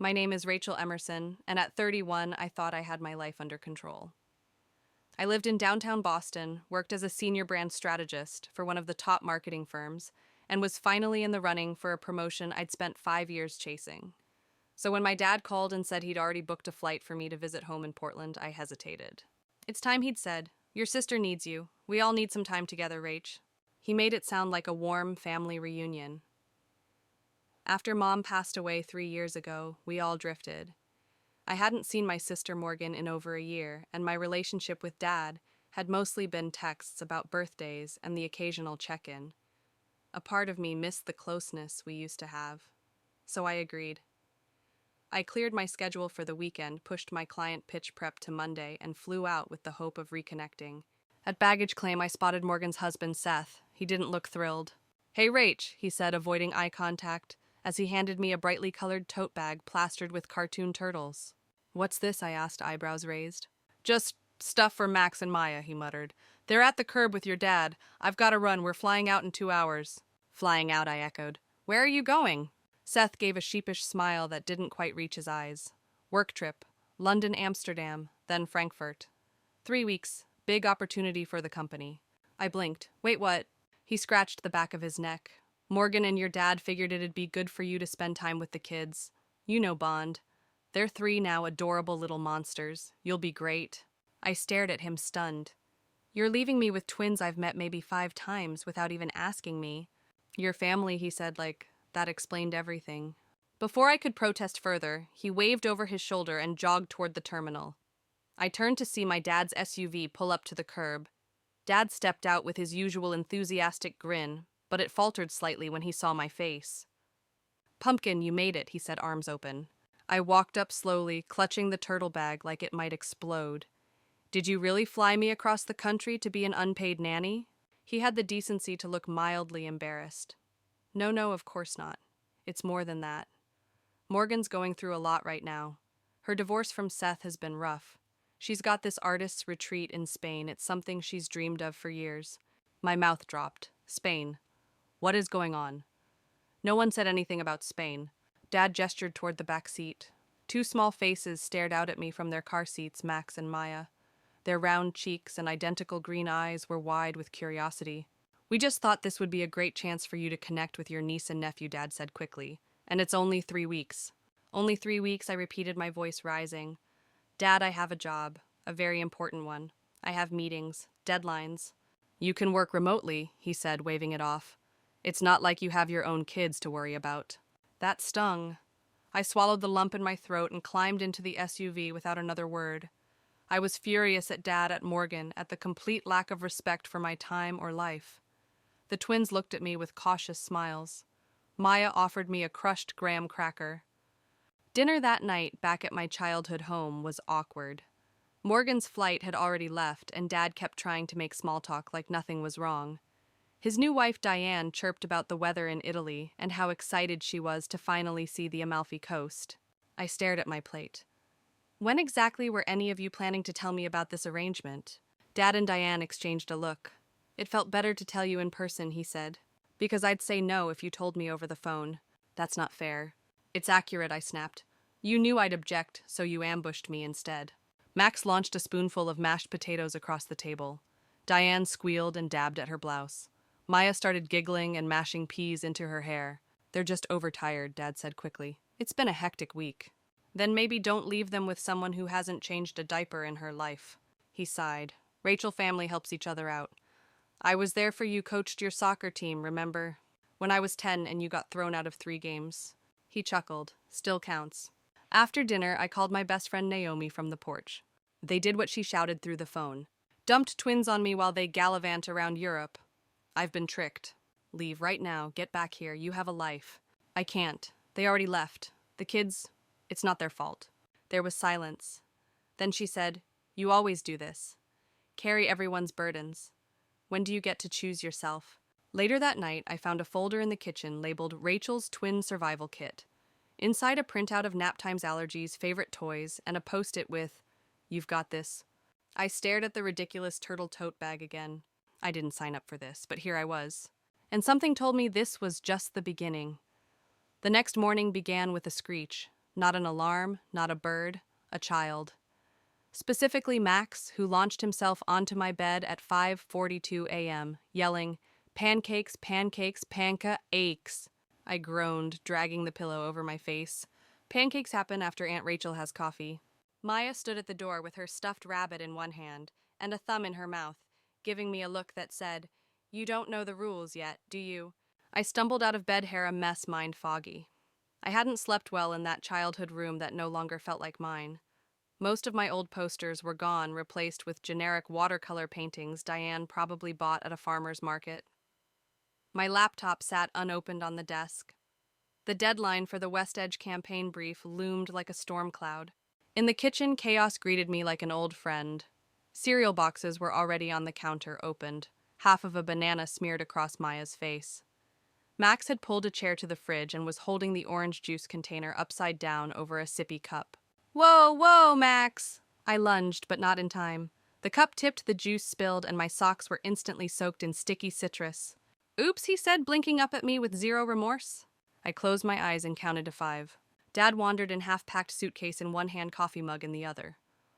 My name is Rachel Emerson, and at 31, I thought I had my life under control. I lived in downtown Boston, worked as a senior brand strategist for one of the top marketing firms, and was finally in the running for a promotion I'd spent 5 years chasing. So when my dad called and said he'd already booked a flight for me to visit home in Portland, I hesitated. It's time, he'd said. Your sister needs you. We all need some time together, Rach. He made it sound like a warm family reunion. After Mom passed away 3 years ago, we all drifted. I hadn't seen my sister Morgan in over a year, and my relationship with Dad had mostly been texts about birthdays and the occasional check-in. A part of me missed the closeness we used to have. So I agreed. I cleared my schedule for the weekend, pushed my client pitch prep to Monday, and flew out with the hope of reconnecting. At baggage claim, I spotted Morgan's husband, Seth. He didn't look thrilled. "Hey, Rach," he said, avoiding eye contact, as he handed me a brightly colored tote bag plastered with cartoon turtles. "What's this?" I asked, eyebrows raised. "Just stuff for Max and Maya," he muttered. "They're at the curb with your dad. I've got to run. We're flying out in 2 hours. "Flying out," I echoed. "Where are you going?" Seth gave a sheepish smile that didn't quite reach his eyes. "Work trip. London, Amsterdam, then Frankfurt. 3 weeks. Big opportunity for the company." I blinked. "Wait, what?" He scratched the back of his neck. "Morgan and your dad figured it'd be good for you to spend time with the kids. You know Bond. They're 3 now, adorable little monsters. You'll be great." I stared at him, stunned. "You're leaving me with twins I've met maybe 5 times without even asking me." "Your family," he said, like that explained everything. Before I could protest further, he waved over his shoulder and jogged toward the terminal. I turned to see my dad's SUV pull up to the curb. Dad stepped out with his usual enthusiastic grin, but it faltered slightly when he saw my face. "Pumpkin, you made it," he said, arms open. I walked up slowly, clutching the turtle bag like it might explode. "Did you really fly me across the country to be an unpaid nanny?" He had the decency to look mildly embarrassed. No, of course not. It's more than that. Morgan's going through a lot right now. Her divorce from Seth has been rough. She's got this artist's retreat in Spain. It's something she's dreamed of for years. My mouth dropped. Spain. What is going on? No one said anything about Spain. Dad gestured toward the back seat. 2 small faces stared out at me from their car seats, Max and Maya. Their round cheeks and identical green eyes were wide with curiosity. "We just thought this would be a great chance for you to connect with your niece and nephew," Dad said quickly. "And it's only 3 weeks. "Only 3 weeks," I repeated, my voice rising. "Dad, I have a job. A very important one. I have meetings, deadlines." "You can work remotely," he said, waving it off. "It's not like you have your own kids to worry about." That stung. I swallowed the lump in my throat and climbed into the SUV without another word. I was furious at Dad, at Morgan, at the complete lack of respect for my time or life. The twins looked at me with cautious smiles. Maya offered me a crushed graham cracker. Dinner that night, back at my childhood home, was awkward. Morgan's flight had already left, and Dad kept trying to make small talk like nothing was wrong. His new wife, Diane, chirped about the weather in Italy and how excited she was to finally see the Amalfi Coast. I stared at my plate. "When exactly were any of you planning to tell me about this arrangement?" Dad and Diane exchanged a look. "It felt better to tell you in person," he said. "Because I'd say no if you told me over the phone. That's not fair." "It's accurate," I snapped. "You knew I'd object, so you ambushed me instead." Max launched a spoonful of mashed potatoes across the table. Diane squealed and dabbed at her blouse. Maya started giggling and mashing peas into her hair. "They're just overtired," Dad said quickly. "It's been a hectic week." "Then maybe don't leave them with someone who hasn't changed a diaper in her life." He sighed. "Rachel family helps each other out. I was there for you, coached your soccer team, remember? When I was 10 and you got thrown out of 3 games. He chuckled. "Still counts." After dinner, I called my best friend Naomi from the porch. They did what she shouted through the phone. "Dumped twins on me while they gallivant around Europe. I've been tricked. Leave right now. Get back here. You have a life." "I can't. They already left. The kids, it's not their fault." There was silence. Then she said, "You always do this. Carry everyone's burdens. When do you get to choose yourself?" Later that night, I found a folder in the kitchen labeled Rachel's Twin Survival Kit. Inside, a printout of nap times, allergies, favorite toys, and a post-it with, "You've got this." I stared at the ridiculous turtle tote bag again. I didn't sign up for this, but here I was. And something told me this was just the beginning. The next morning began with a screech. Not an alarm, not a bird, a child. Specifically Max, who launched himself onto my bed at 5:42 a.m., yelling, "Pancakes, pancakes, panca aches." I groaned, dragging the pillow over my face. Pancakes happen after Aunt Rachel has coffee. Maya stood at the door with her stuffed rabbit in one hand and a thumb in her mouth, giving me a look that said, "You don't know the rules yet, do you?" I stumbled out of bed, hair a mess, mind foggy. I hadn't slept well in that childhood room that no longer felt like mine. Most of my old posters were gone, replaced with generic watercolor paintings Diane probably bought at a farmer's market. My laptop sat unopened on the desk. The deadline for the West Edge campaign brief loomed like a storm cloud. In the kitchen, chaos greeted me like an old friend. Cereal boxes were already on the counter, opened, half of a banana smeared across Maya's face. Max had pulled a chair to the fridge and was holding the orange juice container upside down over a sippy cup. "Whoa, whoa, Max!" I lunged, but not in time. The cup tipped, the juice spilled, and my socks were instantly soaked in sticky citrus. "Oops," he said, blinking up at me with zero remorse. I closed my eyes and counted to 5. Dad wandered in half-packed suitcase in one hand, coffee mug in the other.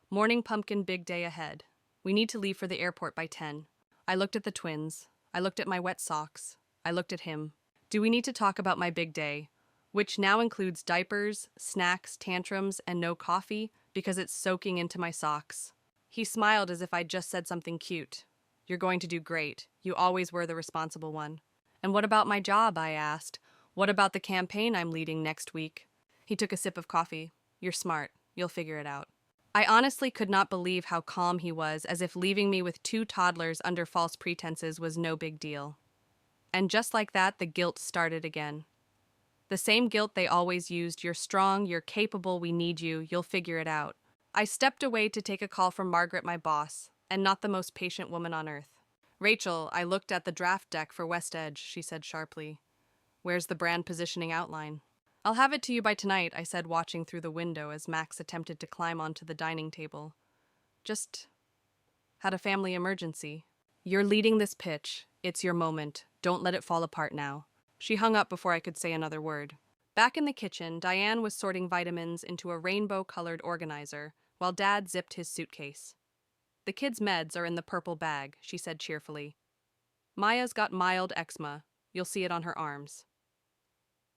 "Morning pumpkin, big day ahead. We need to leave for the airport by 10. I looked at the twins. I looked at my wet socks. I looked at him. "Do we need to talk about my big day? Which now includes diapers, snacks, tantrums, and no coffee because it's soaking into my socks." He smiled as if I'd just said something cute. "You're going to do great. You always were the responsible one." "And what about my job?" I asked. "What about the campaign I'm leading next week?" He took a sip of coffee. "You're smart. You'll figure it out." I honestly could not believe how calm he was, as if leaving me with 2 toddlers under false pretenses was no big deal. And just like that, the guilt started again. The same guilt they always used: "You're strong, you're capable, we need you, you'll figure it out." I stepped away to take a call from Margaret, my boss, and not the most patient woman on earth. "Rachel, I looked at the draft deck for West Edge," she said sharply. "Where's the brand positioning outline?" "I'll have it to you by tonight," I said, watching through the window as Max attempted to climb onto the dining table. "Just had a family emergency." "You're leading this pitch. It's your moment. Don't let it fall apart now." She hung up before I could say another word. Back in the kitchen, Diane was sorting vitamins into a rainbow-colored organizer, while Dad zipped his suitcase. "The kids' meds are in the purple bag," she said cheerfully. "Maya's got mild eczema. You'll see it on her arms.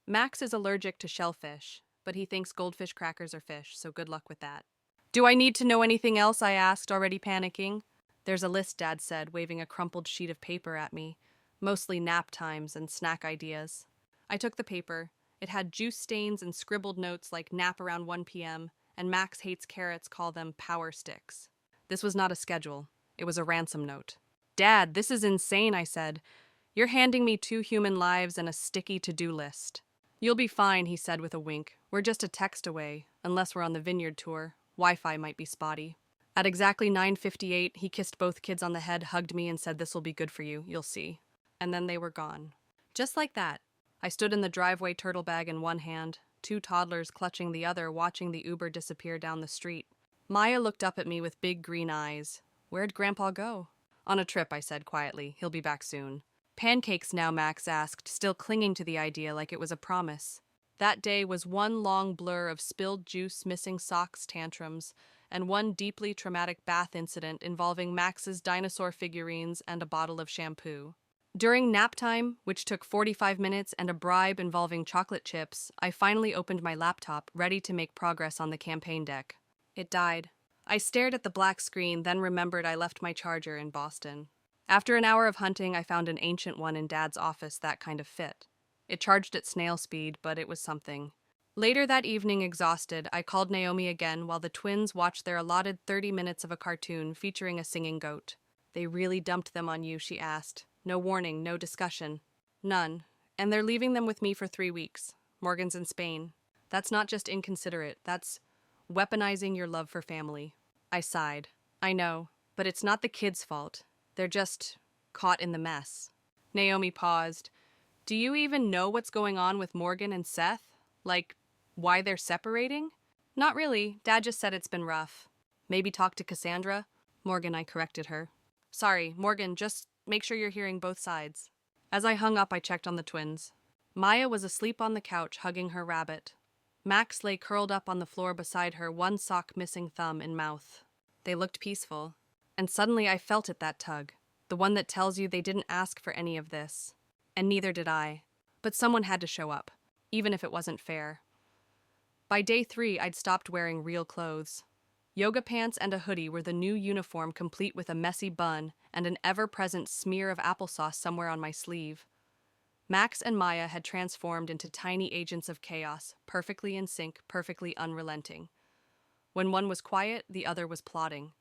Max is allergic to shellfish, but he thinks goldfish crackers are fish, so good luck with that." "Do I need to know anything else?" I asked, already panicking. "There's a list," Dad said, waving a crumpled sheet of paper at me. "Mostly nap times and snack ideas." I took the paper. It had juice stains and scribbled notes like "nap around 1 p.m., and Max hates carrots, call them power sticks." This was not a schedule. It was a ransom note. "Dad, this is insane," I said. "You're handing me 2 human lives and a sticky to-do list." "You'll be fine," he said with a wink. "We're just a text away, unless we're on the vineyard tour. Wi-Fi might be spotty." At exactly 9:58, he kissed both kids on the head, hugged me, and said, "This'll be good for you, you'll see." And then they were gone. Just like that. I stood in the driveway, turtle bag in one hand, 2 toddlers clutching the other, watching the Uber disappear down the street. Maya looked up at me with big green eyes. "Where'd Grandpa go?" "On a trip," I said quietly. "He'll be back soon." "Pancakes now?" Max asked, still clinging to the idea like it was a promise. That day was one long blur of spilled juice, missing socks, tantrums, and one deeply traumatic bath incident involving Max's dinosaur figurines and a bottle of shampoo. During nap time, which took 45 minutes, and a bribe involving chocolate chips, I finally opened my laptop, ready to make progress on the campaign deck. It died. I stared at the black screen, then remembered I left my charger in Boston. After an hour of hunting, I found an ancient one in Dad's office that kind of fit. It charged at snail speed, but it was something. Later that evening, exhausted, I called Naomi again while the twins watched their allotted 30 minutes of a cartoon featuring a singing goat. "They really dumped them on you?" she asked. "No warning, no discussion." "None. And they're leaving them with me for 3 weeks. Morgan's in Spain. That's not just inconsiderate, that's weaponizing your love for family." I sighed. "I know, but it's not the kids' fault. They're just caught in the mess." Naomi paused. "Do you even know what's going on with Morgan and Seth? Like, why they're separating?" "Not really. Dad just said it's been rough." "Maybe talk to Cassandra?" "Morgan," I corrected her. "Sorry, Morgan, just make sure you're hearing both sides." As I hung up, I checked on the twins. Maya was asleep on the couch, hugging her rabbit. Max lay curled up on the floor beside her, one sock missing thumb in mouth. They looked peaceful. And suddenly I felt it, that tug. The one that tells you they didn't ask for any of this. And neither did I. But someone had to show up, even if it wasn't fair. By day 3, I'd stopped wearing real clothes. Yoga pants and a hoodie were the new uniform, complete with a messy bun and an ever-present smear of applesauce somewhere on my sleeve. Max and Maya had transformed into tiny agents of chaos, perfectly in sync, perfectly unrelenting. When one was quiet, the other was plotting.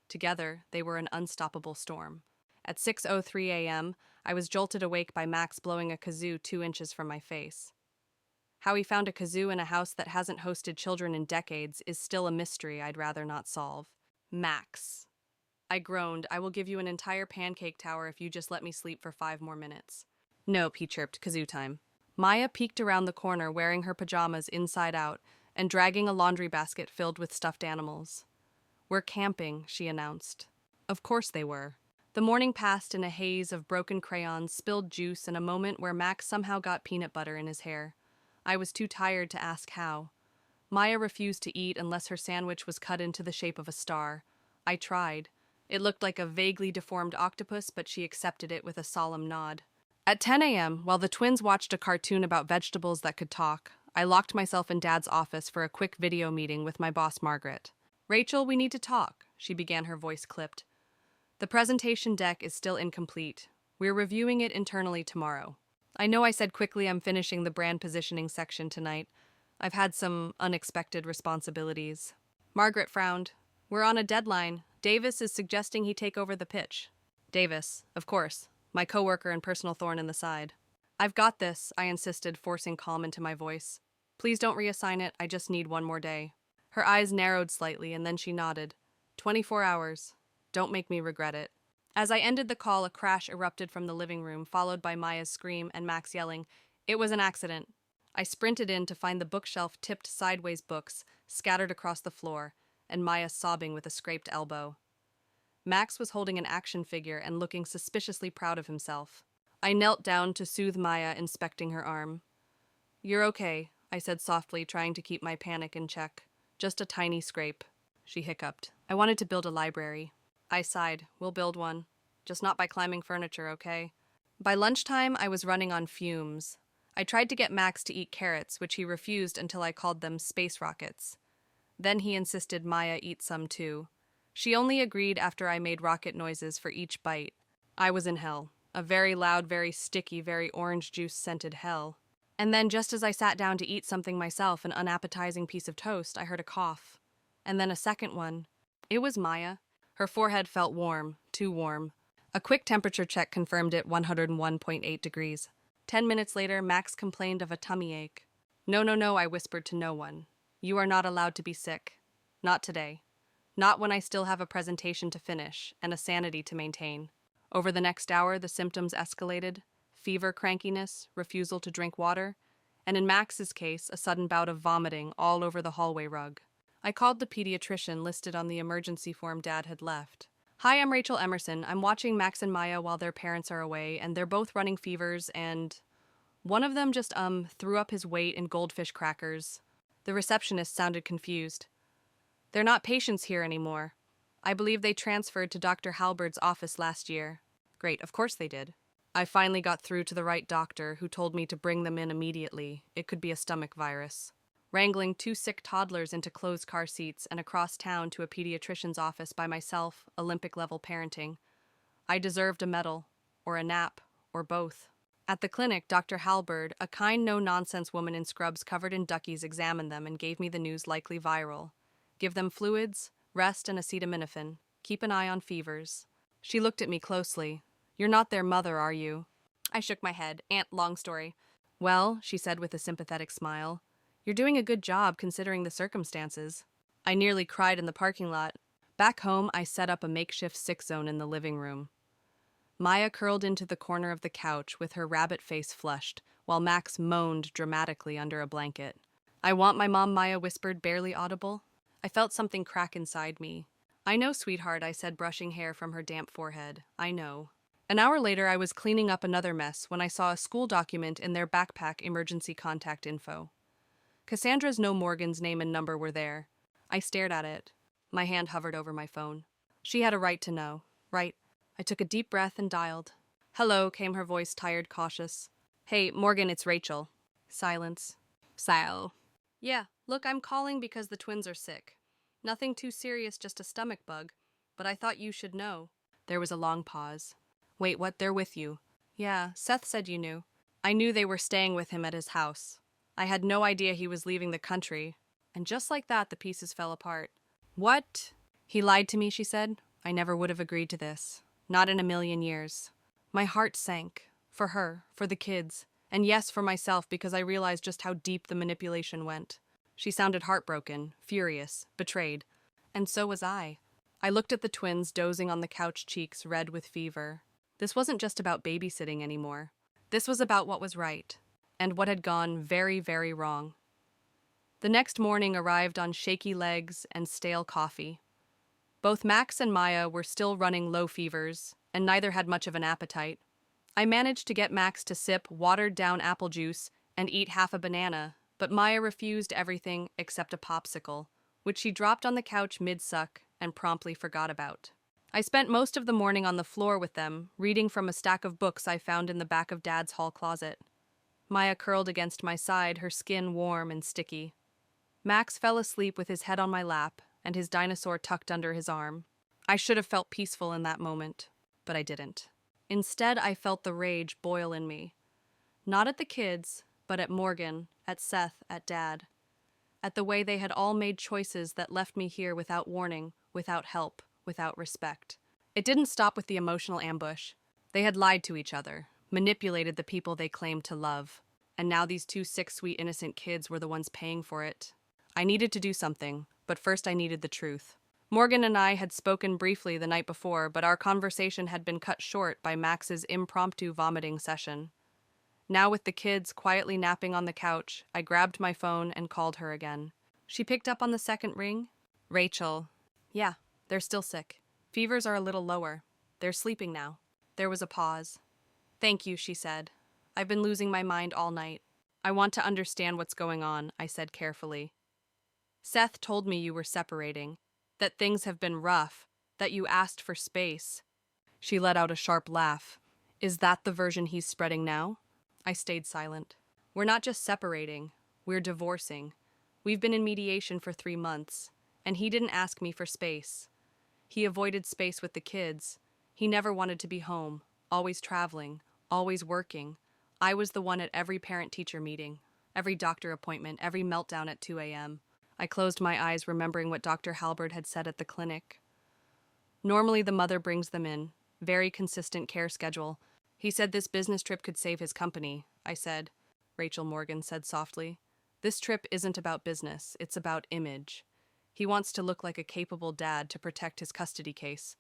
Together, they were an unstoppable storm. At 6:03 a.m., I was jolted awake by Max blowing a kazoo 2 inches from my face. How he found a kazoo in a house that hasn't hosted children in decades is still a mystery I'd rather not solve. Max. I groaned. I will give you an entire pancake tower if you just let me sleep for 5 more minutes. Nope, he chirped, kazoo time. Maya peeked around the corner wearing her pajamas inside out and dragging a laundry basket filled with stuffed animals. We're camping, she announced. Of course they were. The morning passed in a haze of broken crayons, spilled juice, and a moment where Max somehow got peanut butter in his hair. I was too tired to ask how. Maya refused to eat unless her sandwich was cut into the shape of a star. I tried. It looked like a vaguely deformed octopus, but she accepted it with a solemn nod. At 10 a.m., while the twins watched a cartoon about vegetables that could talk, I locked myself in Dad's office for a quick video meeting with my boss, Margaret. Rachel, we need to talk, she began, her voice clipped. The presentation deck is still incomplete. We're reviewing it internally tomorrow. I know I said quickly I'm finishing the brand positioning section tonight. I've had some unexpected responsibilities. Margaret frowned. We're on a deadline. Davis is suggesting he take over the pitch. Davis, of course, my coworker and personal thorn in the side. I've got this, I insisted, forcing calm into my voice. Please don't reassign it, I just need 1 more day. Her eyes narrowed slightly and then she nodded. 24 hours. Don't make me regret it. As I ended the call, a crash erupted from the living room, followed by Maya's scream and Max yelling, "It was an accident." I sprinted in to find the bookshelf tipped sideways, books scattered across the floor, and Maya sobbing with a scraped elbow. Max was holding an action figure and looking suspiciously proud of himself. I knelt down to soothe Maya, inspecting her arm. "You're okay," I said softly, trying to keep my panic in check. "Just a tiny scrape," she hiccuped. "I wanted to build a library." I sighed. "We'll build one. Just not by climbing furniture, okay?" By lunchtime, I was running on fumes. I tried to get Max to eat carrots, which he refused until I called them space rockets. Then he insisted Maya eat some too. She only agreed after I made rocket noises for each bite. I was in hell. A very loud, very sticky, very orange juice-scented hell. And then just as I sat down to eat something myself, an unappetizing piece of toast, I heard a cough. And then a second one. It was Maya. Her forehead felt warm, too warm. A quick temperature check confirmed it 101.8 degrees. 10 minutes later, Max complained of a tummy ache. No, I whispered to no one. You are not allowed to be sick. Not today. Not when I still have a presentation to finish and a sanity to maintain. Over the next hour, the symptoms escalated. Fever, crankiness, refusal to drink water, and in Max's case, a sudden bout of vomiting all over the hallway rug. I called the pediatrician listed on the emergency form Dad had left. "Hi, I'm Rachel Emerson. I'm watching Max and Maya while their parents are away, and they're both running fevers, and one of them just, threw up his weight in goldfish crackers." The receptionist sounded confused. "They're not patients here anymore. I believe they transferred to Dr. Halberd's office last year." Great, of course they did. I finally got through to the right doctor, who told me to bring them in immediately. It could be a stomach virus. Wrangling 2 sick toddlers into closed car seats and across town to a pediatrician's office by myself, Olympic-level parenting. I deserved a medal, or a nap, or both. At the clinic, Dr. Halberd, a kind, no-nonsense woman in scrubs covered in duckies, examined them and gave me the news likely viral. Give them fluids, rest, and acetaminophen. Keep an eye on fevers. She looked at me closely. "You're not their mother, are you?" I shook my head. Long story. "Well," she said with a sympathetic smile, "you're doing a good job considering the circumstances." I nearly cried in the parking lot. Back home, I set up a makeshift sick zone in the living room. Maya curled into the corner of the couch with her rabbit face flushed, while Max moaned dramatically under a blanket. "I want my mom," Maya whispered, barely audible. I felt something crack inside me. "I know, sweetheart," I said, brushing hair from her damp forehead. "I know." An hour later, I was cleaning up another mess when I saw a school document in their backpack, emergency contact info. Cassandra's no Morgan's name and number were there. I stared at it. My hand hovered over my phone. She had a right to know, right? I took a deep breath and dialed. Hello, came her voice, tired, cautious. Hey, Morgan, it's Rachel. Silence. Sal. Yeah, look, I'm calling because the twins are sick. Nothing too serious, just a stomach bug. But I thought you should know. There was a long pause. Wait, what? They're with you? Yeah, Seth said you knew. I knew they were staying with him at his house. I had no idea he was leaving the country. And just like that, the pieces fell apart. What? He lied to me, she said. I never would have agreed to this. Not in a million years. My heart sank. For her, for the kids. And yes, for myself, because I realized just how deep the manipulation went. She sounded heartbroken, furious, betrayed. And so was I. I looked at the twins dozing on the couch, cheeks red with fever. This wasn't just about babysitting anymore. This was about what was right, and what had gone very, very wrong. The next morning arrived on shaky legs and stale coffee. Both Max and Maya were still running low fevers, and neither had much of an appetite. I managed to get Max to sip watered-down apple juice and eat half a banana, but Maya refused everything except a popsicle, which she dropped on the couch mid-suck and promptly forgot about. I spent most of the morning on the floor with them, reading from a stack of books I found in the back of Dad's hall closet. Maya curled against my side, her skin warm and sticky. Max fell asleep with his head on my lap and his dinosaur tucked under his arm. I should have felt peaceful in that moment, but I didn't. Instead, I felt the rage boil in me. Not at the kids, but at Morgan, at Seth, at Dad. At the way they had all made choices that left me here without warning, without help, without respect. It didn't stop with the emotional ambush. They had lied to each other, manipulated the people they claimed to love. And now these two sick, sweet, innocent kids were the ones paying for it. I needed to do something, but first I needed the truth. Morgan and I had spoken briefly the night before, but our conversation had been cut short by Max's impromptu vomiting session. Now, with the kids quietly napping on the couch, I grabbed my phone and called her again. She picked up on the second ring. Rachel. Yeah, they're still sick. Fevers are a little lower. They're sleeping now. There was a pause. Thank you, she said. I've been losing my mind all night. I want to understand what's going on, I said carefully. Seth told me you were separating, that things have been rough, that you asked for space. She let out a sharp laugh. Is that the version he's spreading now? I stayed silent. We're not just separating, we're divorcing. We've been in mediation for 3 months, and he didn't ask me for space. He avoided space with the kids. He never wanted to be home, always traveling, always working. I was the one at every parent-teacher meeting, every doctor appointment, every meltdown at 2 a.m. I closed my eyes, remembering what Dr. Halberd had said at the clinic. Normally, the mother brings them in. Very consistent care schedule. He said this business trip could save his company, I said. Rachel Morgan said softly. This trip isn't about business, it's about image. He wants to look like a capable dad to protect his custody case.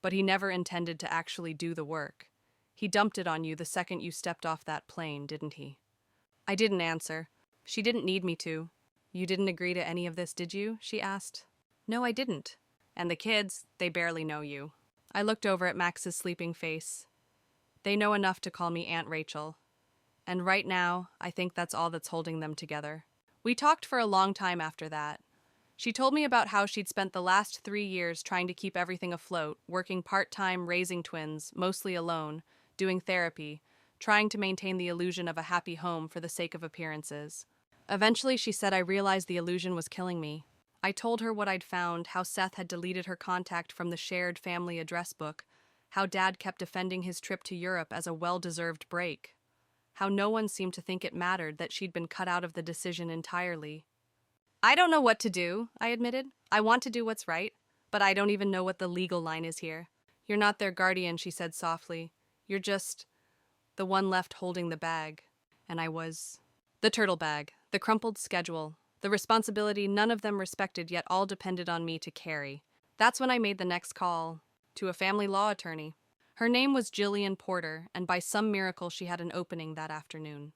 But he never intended to actually do the work. He dumped it on you the second you stepped off that plane, didn't he? I didn't answer. She didn't need me to. You didn't agree to any of this, did you? She asked. No, I didn't. And the kids, they barely know you. I looked over at Max's sleeping face. They know enough to call me Aunt Rachel. And right now, I think that's all that's holding them together. We talked for a long time after that. She told me about how she'd spent the last 3 years trying to keep everything afloat, working part-time, raising twins, mostly alone, doing therapy, trying to maintain the illusion of a happy home for the sake of appearances. Eventually, she said, I realized the illusion was killing me. I told her what I'd found, how Seth had deleted her contact from the shared family address book, how Dad kept defending his trip to Europe as a well-deserved break, how no one seemed to think it mattered that she'd been cut out of the decision entirely. I don't know what to do, I admitted. I want to do what's right, but I don't even know what the legal line is here. You're not their guardian, she said softly. You're just the one left holding the bag. And I was. The turtle bag, the crumpled schedule, the responsibility none of them respected, yet all depended on me to carry. That's when I made the next call, to a family law attorney. Her name was Jillian Porter, and by some miracle she had an opening that afternoon.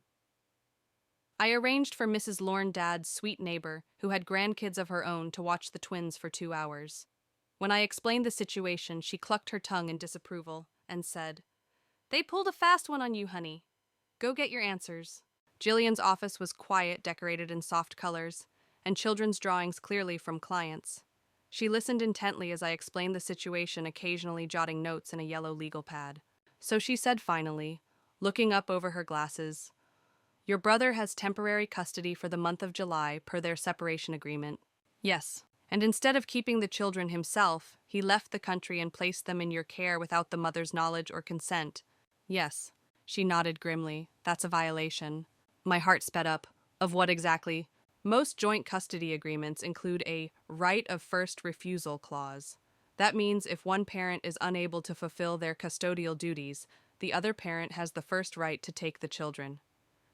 I arranged for Mrs. Lorne Dad's sweet neighbor, who had grandkids of her own, to watch the twins for 2 hours. When I explained the situation, she clucked her tongue in disapproval and said, They pulled a fast one on you, honey. Go get your answers. Jillian's office was quiet, decorated in soft colors, and children's drawings clearly from clients. She listened intently as I explained the situation, occasionally jotting notes in a yellow legal pad. So she said finally, looking up over her glasses, "Your brother has temporary custody for the month of July per their separation agreement." "Yes. And instead of keeping the children himself, he left the country and placed them in your care without the mother's knowledge or consent." "Yes." She nodded grimly. "That's a violation." My heart sped up. Of what exactly? Most joint custody agreements include a right of first refusal clause. That means if one parent is unable to fulfill their custodial duties, the other parent has the first right to take the children,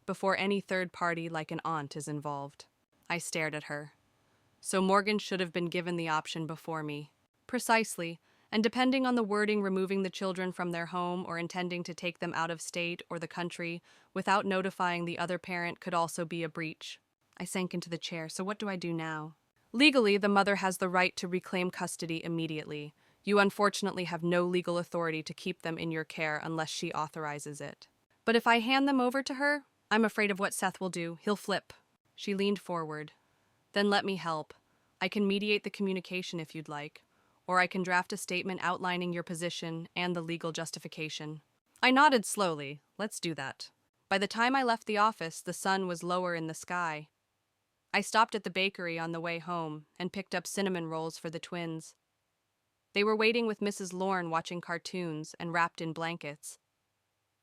before any third party like an aunt is involved. I stared at her. So Morgan should have been given the option before me. Precisely, and depending on the wording, removing the children from their home or intending to take them out of state or the country without notifying the other parent could also be a breach. I sank into the chair. So what do I do now? Legally, the mother has the right to reclaim custody immediately. You unfortunately have no legal authority to keep them in your care unless she authorizes it. But if I hand them over to her, I'm afraid of what Seth will do. He'll flip. She leaned forward. Then let me help. I can mediate the communication if you'd like, or I can draft a statement outlining your position and the legal justification. I nodded slowly. Let's do that. By the time I left the office, the sun was lower in the sky. I stopped at the bakery on the way home and picked up cinnamon rolls for the twins. They were waiting with Mrs. Lorne watching cartoons and wrapped in blankets.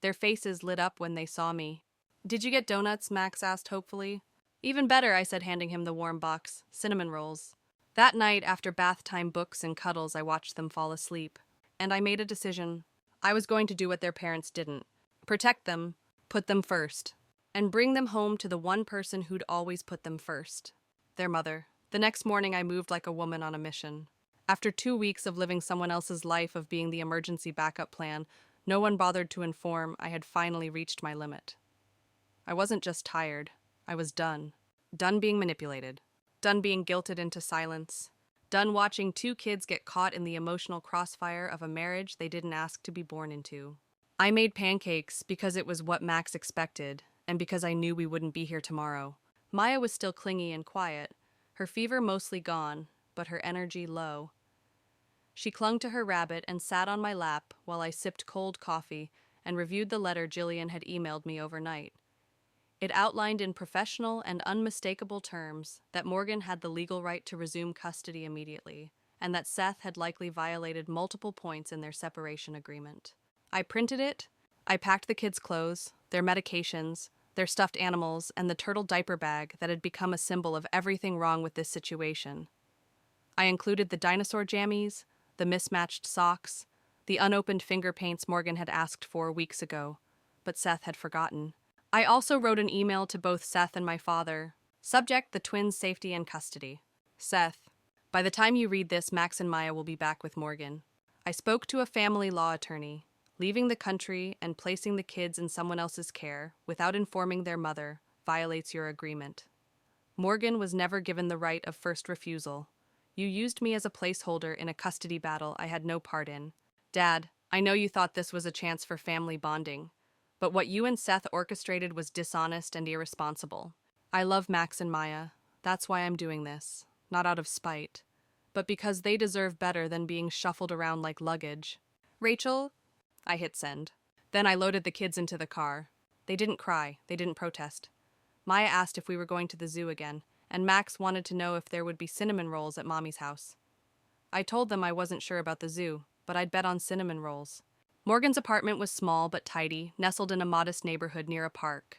Their faces lit up when they saw me. "Did you get donuts?" Max asked hopefully. "Even better," I said, handing him the warm box. "Cinnamon rolls." That night, after bath time books and cuddles, I watched them fall asleep. And I made a decision. I was going to do what their parents didn't. Protect them, put them first, and bring them home to the one person who'd always put them first. Their mother. The next morning, I moved like a woman on a mission. After 2 weeks of living someone else's life, of being the emergency backup plan, no one bothered to inform I had finally reached my limit. I wasn't just tired. I was done. Done being manipulated. Done being guilted into silence. Done watching 2 kids get caught in the emotional crossfire of a marriage they didn't ask to be born into. I made pancakes because it was what Max expected, and because I knew we wouldn't be here tomorrow. Maya was still clingy and quiet, her fever mostly gone, but her energy low. She clung to her rabbit and sat on my lap while I sipped cold coffee and reviewed the letter Jillian had emailed me overnight. It outlined in professional and unmistakable terms that Morgan had the legal right to resume custody immediately, and that Seth had likely violated multiple points in their separation agreement. I printed it. I packed the kids' clothes, their medications, their stuffed animals, and the turtle diaper bag that had become a symbol of everything wrong with this situation. I included the dinosaur jammies, the mismatched socks, the unopened finger paints Morgan had asked for weeks ago, but Seth had forgotten. I also wrote an email to both Seth and my father. Subject: the twins' safety and custody. Seth, by the time you read this, Max and Maya will be back with Morgan. I spoke to a family law attorney. Leaving the country and placing the kids in someone else's care without informing their mother violates your agreement. Morgan was never given the right of first refusal. You used me as a placeholder in a custody battle I had no part in. Dad, I know you thought this was a chance for family bonding, but what you and Seth orchestrated was dishonest and irresponsible. I love Max and Maya. That's why I'm doing this. Not out of spite, but because they deserve better than being shuffled around like luggage. Rachel? I hit send. Then I loaded the kids into the car. They didn't cry. They didn't protest. Maya asked if we were going to the zoo again, and Max wanted to know if there would be cinnamon rolls at Mommy's house. I told them I wasn't sure about the zoo, but I'd bet on cinnamon rolls. Morgan's apartment was small but tidy, nestled in a modest neighborhood near a park.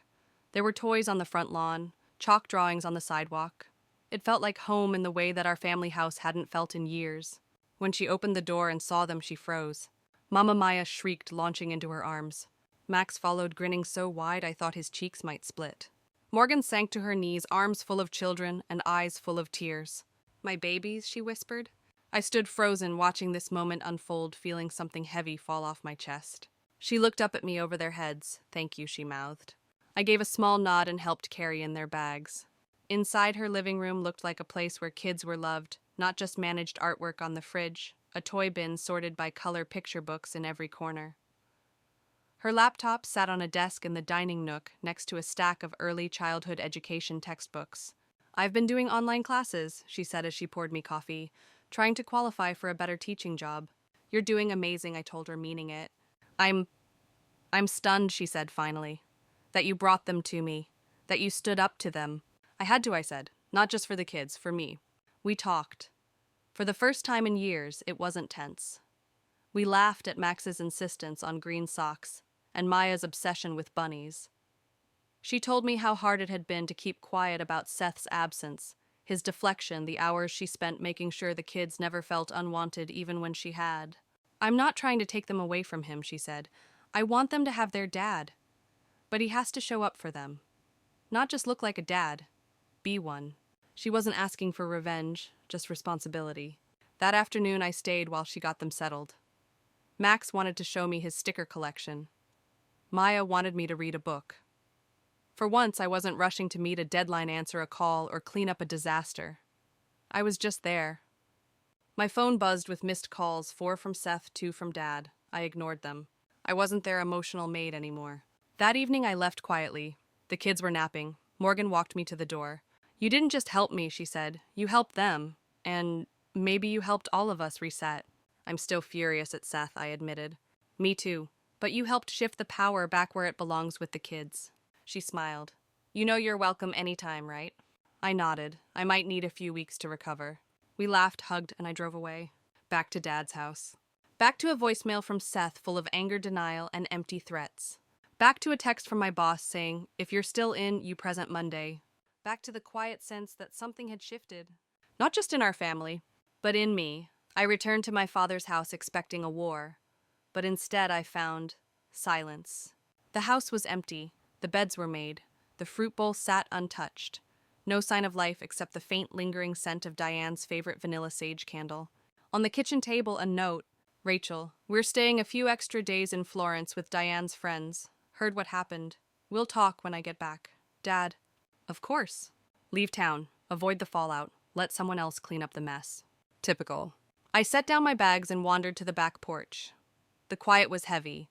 There were toys on the front lawn, chalk drawings on the sidewalk. It felt like home in the way that our family house hadn't felt in years. When she opened the door and saw them, she froze. Mama Maya shrieked, launching into her arms. Max followed, grinning so wide I thought his cheeks might split. Morgan sank to her knees, arms full of children and eyes full of tears. "My babies," she whispered. I stood frozen, watching this moment unfold, feeling something heavy fall off my chest. She looked up at me over their heads. "Thank you," she mouthed. I gave a small nod and helped carry in their bags. Inside, her living room looked like a place where kids were loved, not just managed artwork on the fridge, a toy bin sorted by color picture books in every corner. Her laptop sat on a desk in the dining nook next to a stack of early childhood education textbooks. "I've been doing online classes," she said as she poured me coffee, "trying to qualify for a better teaching job." "You're doing amazing," I told her, meaning it. I'm I'm stunned," she said finally. "That you brought them to me. That you stood up to them." "I had to," I said. "Not just for the kids, for me." We talked. For the first time in years, it wasn't tense. We laughed at Max's insistence on green socks and Maya's obsession with bunnies. She told me how hard it had been to keep quiet about Seth's absence, his deflection, the hours she spent making sure the kids never felt unwanted even when she had. "I'm not trying to take them away from him," she said. "I want them to have their dad. But he has to show up for them. Not just look like a dad. Be one." She wasn't asking for revenge, just responsibility. That afternoon I stayed while she got them settled. Max wanted to show me his sticker collection. Maya wanted me to read a book. For once, I wasn't rushing to meet a deadline, answer a call, or clean up a disaster. I was just there. My phone buzzed with missed calls, 4 from Seth, 2 from Dad. I ignored them. I wasn't their emotional maid anymore. That evening I left quietly. The kids were napping. Morgan walked me to the door. "You didn't just help me," she said. "You helped them. And maybe you helped all of us reset." "I'm still furious at Seth," I admitted. "Me too. But you helped shift the power back where it belongs, with the kids." She smiled. "You know you're welcome anytime, right?" I nodded. I might need a few weeks to recover. We laughed, hugged, and I drove away. Back to Dad's house. Back to a voicemail from Seth full of anger, denial, and empty threats. Back to a text from my boss saying, "If you're still in, you present Monday." Back to the quiet sense that something had shifted. Not just in our family, but in me. I returned to my father's house expecting a war. But instead I found silence. The house was empty. The beds were made. The fruit bowl sat untouched. No sign of life except the faint lingering scent of Diane's favorite vanilla sage candle. On the kitchen table, a note. "Rachel, we're staying a few extra days in Florence with Diane's friends. Heard what happened. We'll talk when I get back. Dad." "Of course." "Leave town. Avoid the fallout. Let someone else clean up the mess." Typical. I set down my bags and wandered to the back porch. The quiet was heavy.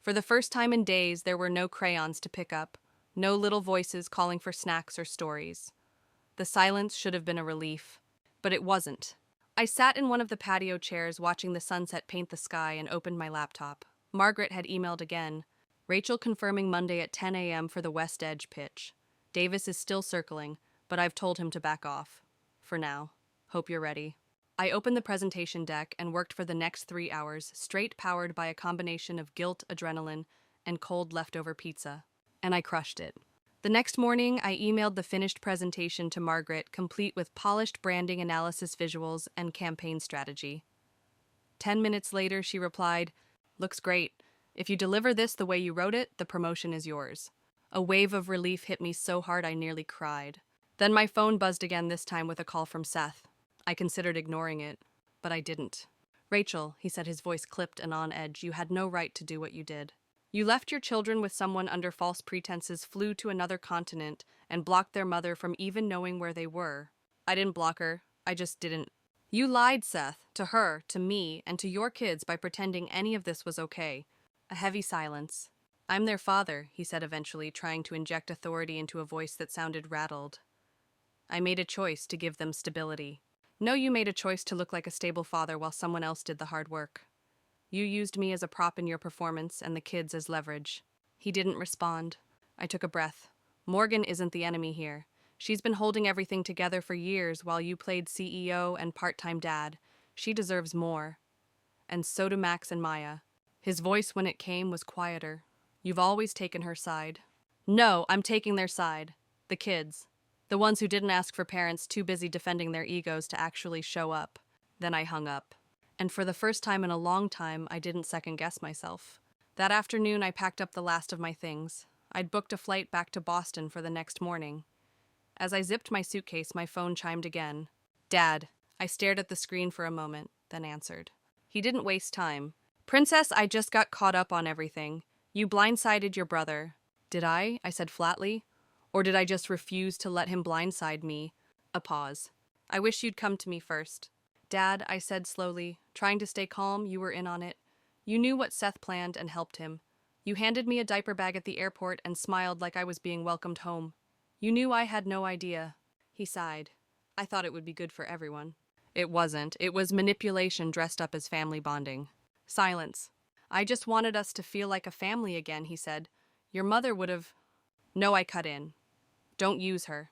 For the first time in days, there were no crayons to pick up, no little voices calling for snacks or stories. The silence should have been a relief, but it wasn't. I sat in one of the patio chairs watching the sunset paint the sky and opened my laptop. Margaret had emailed again. "Rachel confirming Monday at 10 a.m. for the West Edge pitch. Davis is still circling, but I've told him to back off. For now. Hope you're ready." I opened the presentation deck and worked for the next 3 hours, straight powered by a combination of guilt, adrenaline, and cold leftover pizza. And I crushed it. The next morning, I emailed the finished presentation to Margaret, complete with polished branding analysis visuals and campaign strategy. 10 minutes later, she replied, "Looks great. If you deliver this the way you wrote it, the promotion is yours." A wave of relief hit me so hard I nearly cried. Then my phone buzzed again, this time with a call from Seth. I considered ignoring it, but I didn't. "Rachel," he said, his voice clipped and on edge, "you had no right to do what you did. You left your children with someone under false pretenses, flew to another continent, and blocked their mother from even knowing where they were." "I didn't block her. I just didn't." "You lied, Seth, to her, to me, and to your kids by pretending any of this was okay." A heavy silence. "I'm their father," he said eventually, trying to inject authority into a voice that sounded rattled. "I made a choice to give them stability." "No, you made a choice to look like a stable father while someone else did the hard work. You used me as a prop in your performance and the kids as leverage." He didn't respond. I took a breath. "Morgan isn't the enemy here. She's been holding everything together for years while you played CEO and part-time dad. She deserves more. And so do Max and Maya." His voice, when it came, was quieter. "You've always taken her side." "No, I'm taking their side. The kids. The ones who didn't ask for parents too busy defending their egos to actually show up." Then I hung up. And for the first time in a long time, I didn't second-guess myself. That afternoon, I packed up the last of my things. I'd booked a flight back to Boston for the next morning. As I zipped my suitcase, my phone chimed again. "Dad." I stared at the screen for a moment, then answered. He didn't waste time. "Princess, I just got caught up on everything. You blindsided your brother." "Did I?" I said flatly. "Or did I just refuse to let him blindside me?" A pause. "I wish you'd come to me first." "Dad," I said slowly, trying to stay calm, "you were in on it. You knew what Seth planned and helped him. You handed me a diaper bag at the airport and smiled like I was being welcomed home. You knew I had no idea. He sighed. I thought it would be good for everyone. It wasn't. It was manipulation dressed up as family bonding. Silence. I just wanted us to feel like a family again, he said. Your mother would have... No, I cut in. Don't use her.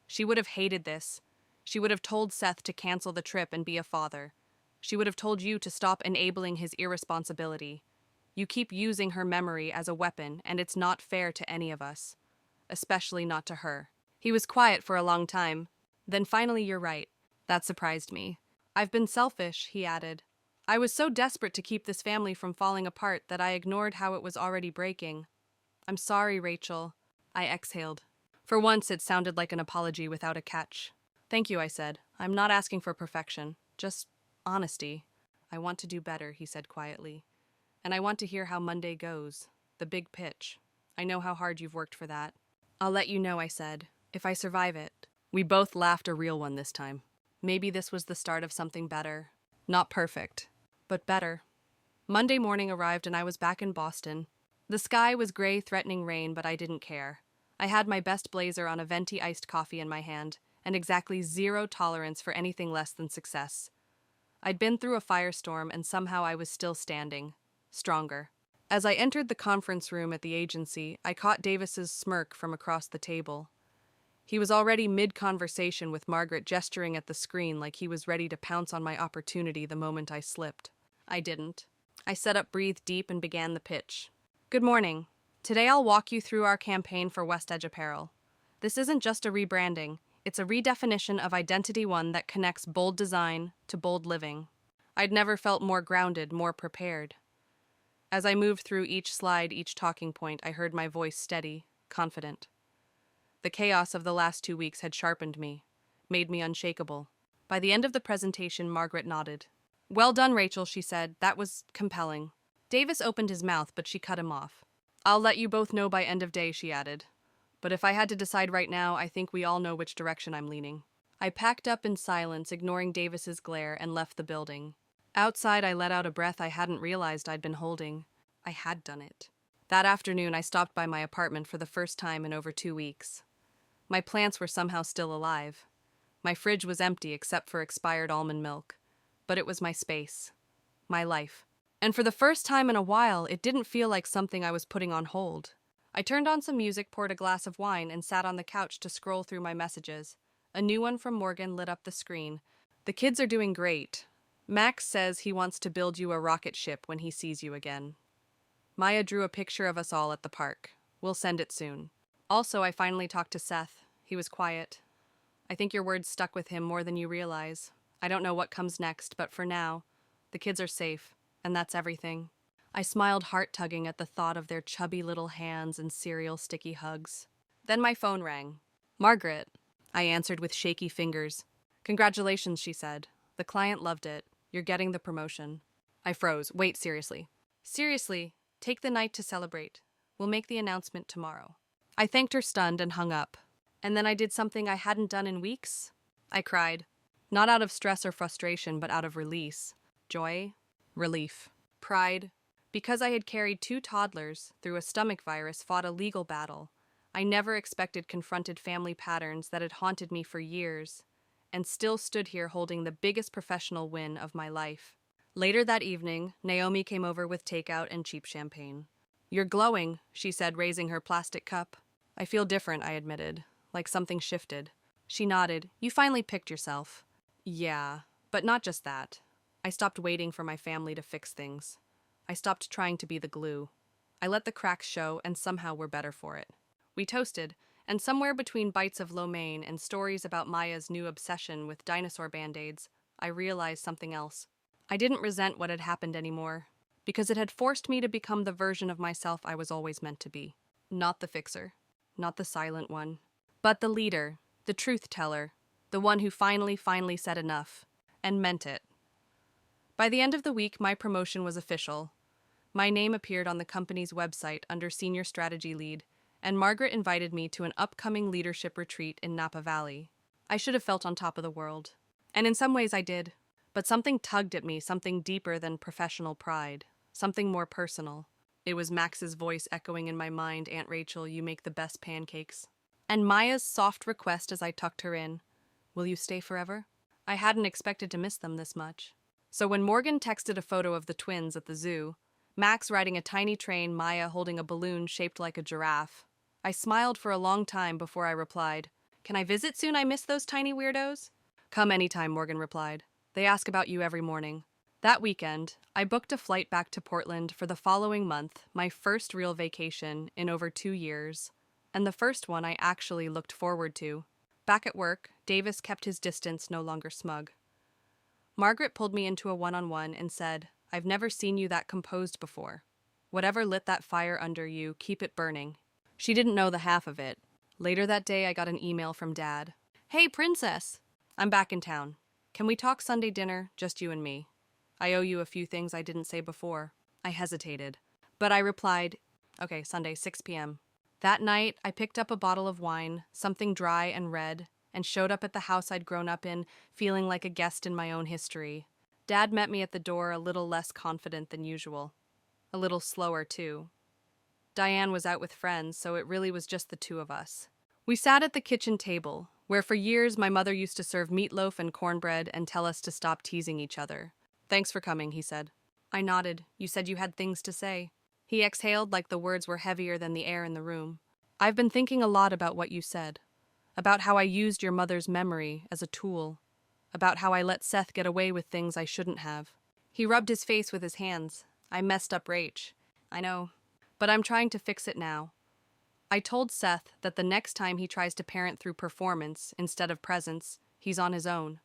She would have hated this. She would have told Seth to cancel the trip and be a father. She would have told you to stop enabling his irresponsibility. You keep using her memory as a weapon, and it's not fair to any of us. Especially not to her. He was quiet for a long time. Then finally, you're right. That surprised me. I've been selfish, he added. I was so desperate to keep this family from falling apart that I ignored how it was already breaking. I'm sorry, Rachel. I exhaled. For once, it sounded like an apology without a catch. Thank you, I said. I'm not asking for perfection. Just honesty. I want to do better, he said quietly. And I want to hear how Monday goes. The big pitch. I know how hard you've worked for that. I'll let you know, I said, if I survive it. We both laughed, a real one this time. Maybe this was the start of something better. Not perfect, but better. Monday morning arrived and I was back in Boston. The sky was gray, threatening rain, but I didn't care. I had my best blazer on, a venti iced coffee in my hand, and exactly zero tolerance for anything less than success. I'd been through a firestorm and somehow I was still standing. Stronger. As I entered the conference room at the agency, I caught Davis's smirk from across the table. He was already mid-conversation with Margaret, gesturing at the screen like he was ready to pounce on my opportunity the moment I slipped. I didn't. I sat up, breathed deep, and began the pitch. Good morning. Today I'll walk you through our campaign for West Edge Apparel. This isn't just a rebranding, it's a redefinition of identity, one that connects bold design to bold living. I'd never felt more grounded, more prepared. As I moved through each slide, each talking point, I heard my voice steady, confident. The chaos of the last 2 weeks had sharpened me, made me unshakable. By the end of the presentation, Margaret nodded. Well done, Rachel, she said. That was compelling. Davis opened his mouth, but she cut him off. I'll let you both know by end of day, she added. But if I had to decide right now, I think we all know which direction I'm leaning. I packed up in silence, ignoring Davis's glare, and left the building. Outside, I let out a breath I hadn't realized I'd been holding. I had done it. That afternoon, I stopped by my apartment for the first time in over 2 weeks. My plants were somehow still alive. My fridge was empty except for expired almond milk. But it was my space. My life. And for the first time in a while, it didn't feel like something I was putting on hold. I turned on some music, poured a glass of wine, and sat on the couch to scroll through my messages. A new one from Morgan lit up the screen. The kids are doing great. Max says he wants to build you a rocket ship when he sees you again. Maya drew a picture of us all at the park. We'll send it soon. Also, I finally talked to Seth. He was quiet. I think your words stuck with him more than you realize. I don't know what comes next, but for now, the kids are safe, and that's everything. I smiled, heart-tugging at the thought of their chubby little hands and cereal sticky hugs. Then my phone rang. Margaret, I answered with shaky fingers. Congratulations, she said. The client loved it. You're getting the promotion. I froze. Wait, seriously. Seriously, take the night to celebrate. We'll make the announcement tomorrow. I thanked her, stunned, and hung up. And then I did something I hadn't done in weeks. I cried. Not out of stress or frustration, but out of release. Joy. Relief. Pride. Because I had carried 2 toddlers through a stomach virus, fought a legal battle, I never expected, confronted family patterns that had haunted me for years, and still stood here holding the biggest professional win of my life. Later that evening, Naomi came over with takeout and cheap champagne. You're glowing, she said, raising her plastic cup. I feel different, I admitted, like something shifted. She nodded. You finally picked yourself. Yeah, but not just that. I stopped waiting for my family to fix things. I stopped trying to be the glue. I let the cracks show, and somehow we're better for it. We toasted, and somewhere between bites of lo mein and stories about Maya's new obsession with dinosaur band-aids, I realized something else. I didn't resent what had happened anymore, because it had forced me to become the version of myself I was always meant to be. Not the fixer, not the silent one, but the leader, the truth teller, the one who finally said enough, and meant it. By the end of the week, my promotion was official. My name appeared on the company's website under Senior Strategy Lead, and Margaret invited me to an upcoming leadership retreat in Napa Valley. I should have felt on top of the world. And in some ways I did. But something tugged at me, something deeper than professional pride, something more personal. It was Max's voice echoing in my mind, Aunt Rachel, you make the best pancakes. And Maya's soft request as I tucked her in, will you stay forever? I hadn't expected to miss them this much. So when Morgan texted a photo of the twins at the zoo, Max riding a tiny train, Maya holding a balloon shaped like a giraffe, I smiled for a long time before I replied, can I visit soon? I miss those tiny weirdos. Come anytime, Morgan replied. They ask about you every morning. That weekend, I booked a flight back to Portland for the following month, my first real vacation in over 2 years, and the first one I actually looked forward to. Back at work, Davis kept his distance, no longer smug. Margaret pulled me into a one-on-one and said, I've never seen you that composed before. Whatever lit that fire under you, keep it burning. She didn't know the half of it. Later that day, I got an email from Dad. Hey, Princess! I'm back in town. Can we talk Sunday dinner, just you and me? I owe you a few things I didn't say before. I hesitated. But I replied, okay, Sunday, 6 p.m. That night, I picked up a bottle of wine, something dry and red, and showed up at the house I'd grown up in, feeling like a guest in my own history. Dad met me at the door a little less confident than usual. A little slower, too. Diane was out with friends, so it really was just the two of us. We sat at the kitchen table, where for years my mother used to serve meatloaf and cornbread and tell us to stop teasing each other. Thanks for coming, he said. I nodded. You said you had things to say. He exhaled like the words were heavier than the air in the room. I've been thinking a lot about what you said. About how I used your mother's memory as a tool. About how I let Seth get away with things I shouldn't have. He rubbed his face with his hands. I messed up Rach. I know. But I'm trying to fix it now. I told Seth that the next time he tries to parent through performance instead of presence, he's on his own.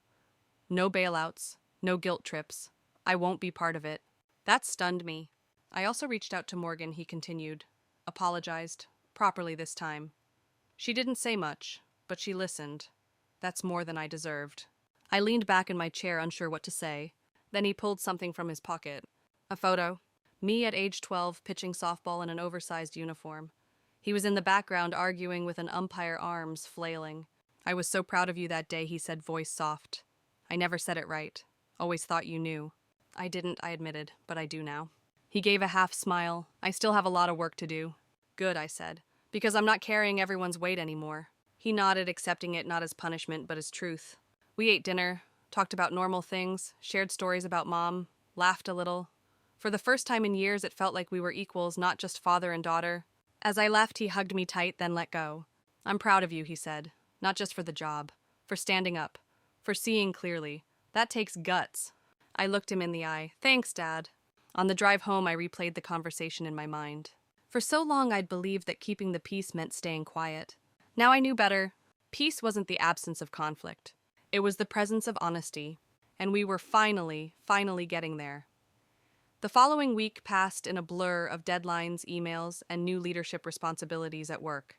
No bailouts, no guilt trips. I won't be part of it. That stunned me. I also reached out to Morgan, he continued. Apologized. Properly this time. She didn't say much, but she listened. That's more than I deserved. I leaned back in my chair, unsure what to say. Then he pulled something from his pocket. A photo. Me at age 12, pitching softball in an oversized uniform. He was in the background arguing with an umpire, arms flailing. I was so proud of you that day, he said, voice soft. I never said it right. Always thought you knew. I didn't, I admitted, but I do now. He gave a half smile. I still have a lot of work to do. Good, I said, because I'm not carrying everyone's weight anymore. He nodded, accepting it not as punishment, but as truth. We ate dinner, talked about normal things, shared stories about Mom, laughed a little. For the first time in years, it felt like we were equals, not just father and daughter. As I left, he hugged me tight, then let go. I'm proud of you, he said. Not just for the job. For standing up. For seeing clearly. That takes guts. I looked him in the eye. Thanks, Dad. On the drive home, I replayed the conversation in my mind. For so long, I'd believed that keeping the peace meant staying quiet. Now I knew better. Peace wasn't the absence of conflict. It was the presence of honesty. And we were finally getting there. The following week passed in a blur of deadlines, emails, and new leadership responsibilities at work.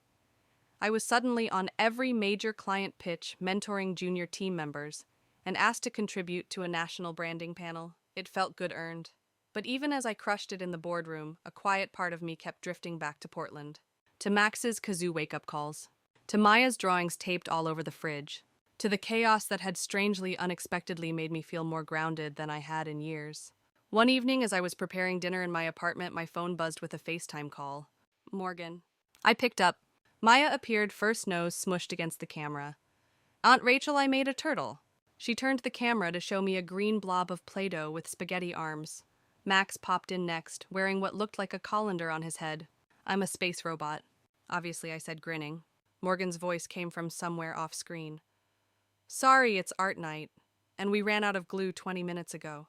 I was suddenly on every major client pitch mentoring junior team members and asked to contribute to a national branding panel. It felt good earned. But even as I crushed it in the boardroom, a quiet part of me kept drifting back to Portland. To Max's kazoo wake-up calls. To Maya's drawings taped all over the fridge. To the chaos that had strangely, unexpectedly made me feel more grounded than I had in years. One evening, as I was preparing dinner in my apartment, my phone buzzed with a FaceTime call. Morgan. I picked up. Maya appeared, first nose smushed against the camera. Aunt Rachel, I made a turtle. She turned the camera to show me a green blob of Play-Doh with spaghetti arms. Max popped in next, wearing what looked like a colander on his head. I'm a space robot. Obviously, I said, grinning. Morgan's voice came from somewhere off-screen. Sorry, it's art night, and we ran out of glue 20 minutes ago.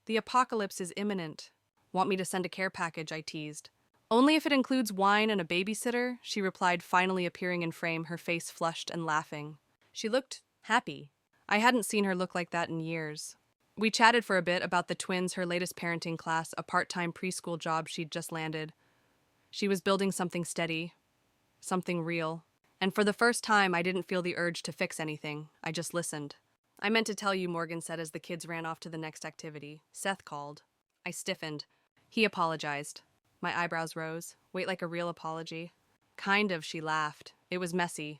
The apocalypse is imminent. Want me to send a care package, I teased. Only if it includes wine and a babysitter, she replied, finally appearing in frame, her face flushed and laughing. She looked happy. I hadn't seen her look like that in years. We chatted for a bit about the twins, her latest parenting class, a part-time preschool job she'd just landed. She was building something steady, something real. And for the first time, I didn't feel the urge to fix anything. I just listened. I meant to tell you, Morgan said as the kids ran off to the next activity. Seth called. I stiffened. He apologized. My eyebrows rose. Wait, like a real apology? Kind of, she laughed. It was messy.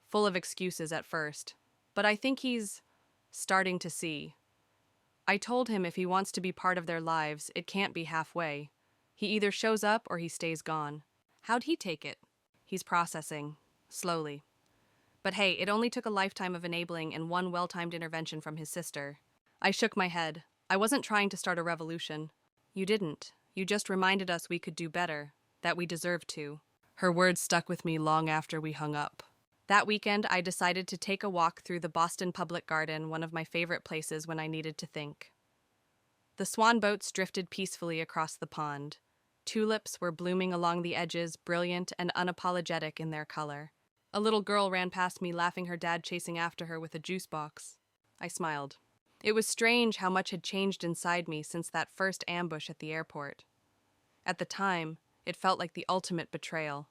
Full of excuses at first. But I think he's starting to see. I told him if he wants to be part of their lives, it can't be halfway. He either shows up or he stays gone. How'd he take it? He's processing. Slowly. But hey, it only took a lifetime of enabling and one well-timed intervention from his sister. I shook my head. I wasn't trying to start a revolution. You didn't. You just reminded us we could do better, that we deserved to. Her words stuck with me long after we hung up. That weekend, I decided to take a walk through the Boston Public Garden, one of my favorite places when I needed to think. The swan boats drifted peacefully across the pond. Tulips were blooming along the edges, brilliant and unapologetic in their color. A little girl ran past me, laughing, her dad chasing after her with a juice box. I smiled. It was strange how much had changed inside me since that first ambush at the airport. At the time, it felt like the ultimate betrayal.